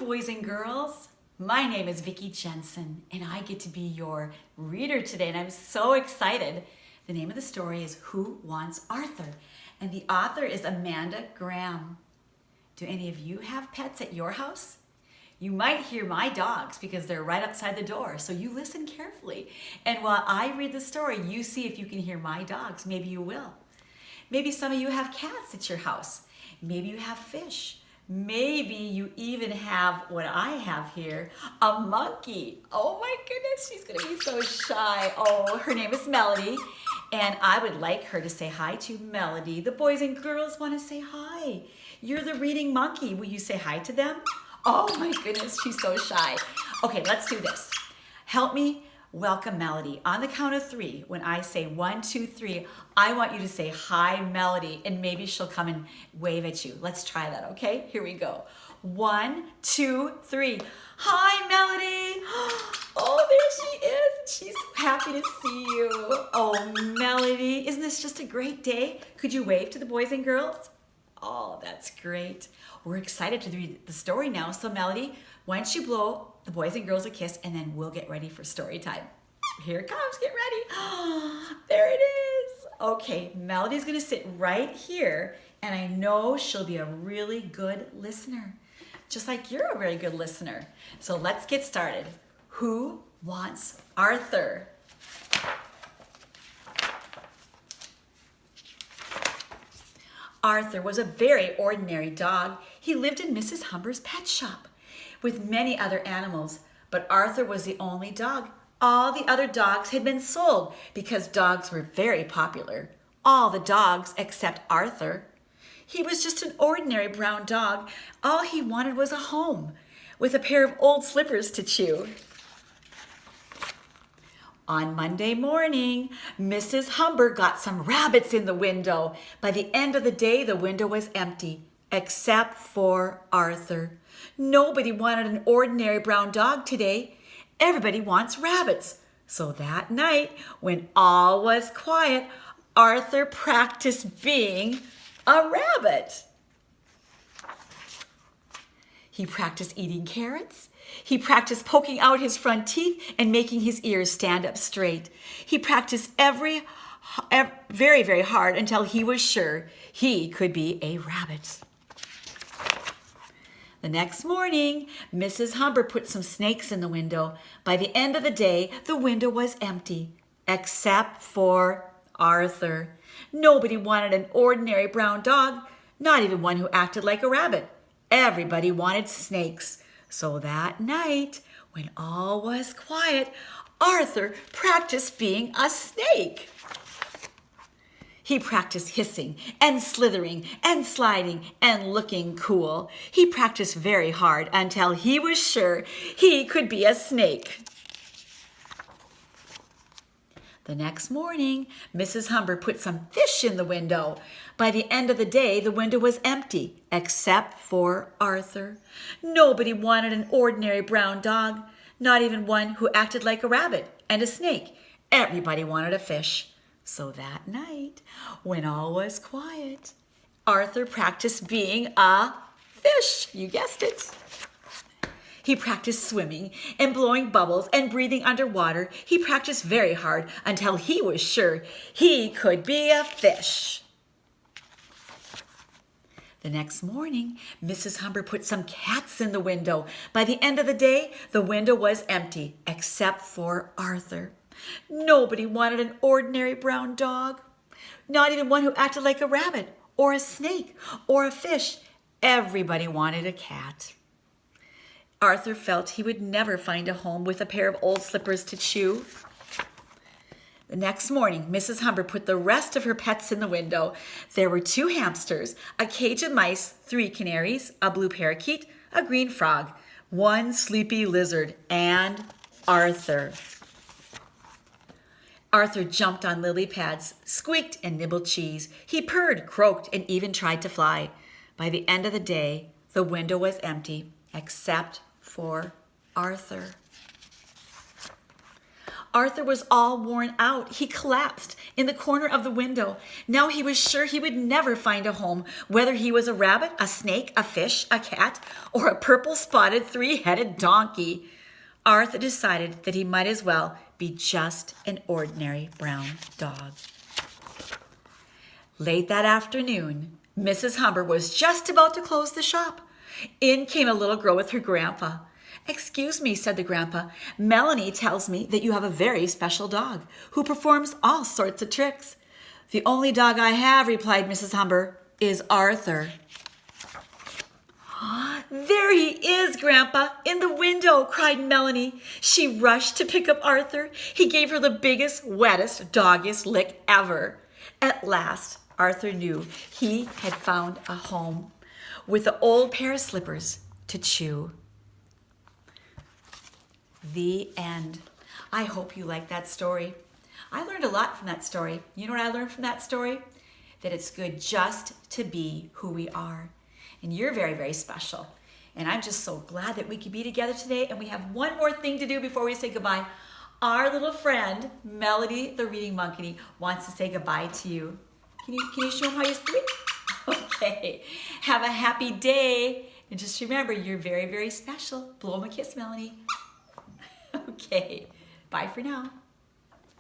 boys and girls. My name is Vicki Jensen, and I get to be your reader today, and I'm so excited. The name of the story is Who Wants Arthur? And the author is Amanda Graham. Do any of you have pets at your house? You might hear my dogs because they're right outside the door, so you listen carefully. And while I read the story, you see if you can hear my dogs. Maybe you will. Maybe some of you have cats at your house. Maybe you have fish. Maybe you even have what I have here, a monkey. Oh my goodness, she's gonna be so shy. Oh, her name is Melody, and I would like her to say hi to Melody. The boys and girls wanna say hi. You're the reading monkey. Will you say hi to them? Oh my goodness, she's so shy. Okay, let's do this. Help me welcome Melody. On the count of 3, when I say 1, 2, 3, I want you to say, hi, Melody, and maybe she'll come and wave at you. Let's try that, okay? Here we go. 1, 2, 3. Hi, Melody. Oh, there she is. She's so happy to see you. Oh, Melody, isn't this just a great day? Could you wave to the boys and girls? Oh, that's great. We're excited to read the story now. So, Melody, why don't you blow the boys and girls a kiss, and then we'll get ready for story time. Here it comes, get ready. Oh, there it is. Okay, Melody's gonna sit right here, and I know she'll be a really good listener, just like you're a very good listener. So let's get started. Who wants Arthur? Arthur was a very ordinary dog. He lived in Mrs. Humber's pet shop with many other animals, but Arthur was the only dog. All the other dogs had been sold because dogs were very popular. All the dogs except Arthur. He was just an ordinary brown dog. All he wanted was a home with a pair of old slippers to chew. On Monday morning, Mrs. Humber got some rabbits in the window. By the end of the day, the window was empty, except for Arthur. Nobody wanted an ordinary brown dog today. Everybody wants rabbits. So that night, when all was quiet, Arthur practiced being a rabbit. He practiced eating carrots. He practiced poking out his front teeth and making his ears stand up straight. He practiced very, very hard until he was sure he could be a rabbit. The next morning, Mrs. Humber put some snakes in the window. By the end of the day, the window was empty, except for Arthur. Nobody wanted an ordinary brown dog, not even one who acted like a rabbit. Everybody wanted snakes. So that night, when all was quiet, Arthur practiced being a snake. He practiced hissing and slithering and sliding and looking cool. He practiced very hard until he was sure he could be a snake. The next morning, Mrs. Humber put some fish in the window. By the end of the day, the window was empty, except for Arthur. Nobody wanted an ordinary brown dog, not even one who acted like a rabbit and a snake. Everybody wanted a fish. So that night, when all was quiet, Arthur practiced being a fish. You guessed it. He practiced swimming and blowing bubbles and breathing underwater. He practiced very hard until he was sure he could be a fish. The next morning, Mrs. Humber put some cats in the window. By the end of the day, the window was empty, except for Arthur. Nobody wanted an ordinary brown dog, not even one who acted like a rabbit or a snake or a fish. Everybody wanted a cat. Arthur felt he would never find a home with a pair of old slippers to chew. The next morning, Mrs. Humber put the rest of her pets in the window. There were 2 hamsters, a cage of mice, 3 canaries, a blue parakeet, a green frog, 1 sleepy lizard, and Arthur. Arthur jumped on lily pads, squeaked and nibbled cheese. He purred, croaked, and even tried to fly. By the end of the day, the window was empty, except for Arthur. Arthur was all worn out. He collapsed in the corner of the window. Now he was sure he would never find a home, whether he was a rabbit, a snake, a fish, a cat, or a purple-spotted three-headed donkey. Arthur decided that he might as well be just an ordinary brown dog. Late that afternoon, Mrs. Humber was just about to close the shop. In came a little girl with her grandpa. "Excuse me," said the grandpa. "Melanie tells me that you have a very special dog who performs all sorts of tricks." "The only dog I have," replied Mrs. Humber, "is Arthur." "There he is, Grandpa, in the window," cried Melanie. She rushed to pick up Arthur. He gave her the biggest, wettest, doggiest lick ever. At last, Arthur knew he had found a home with an old pair of slippers to chew. The end. I hope you liked that story. I learned a lot from that story. You know what I learned from that story? That it's good just to be who we are. And you're very, very special. And I'm just so glad that we could be together today. And we have one more thing to do before we say goodbye. Our little friend, Melody the Reading Monkey, wants to say goodbye to you. Can you show him how you speak? Okay. Have a happy day. And just remember, you're very, very special. Blow him a kiss, Melanie. Okay. Bye for now.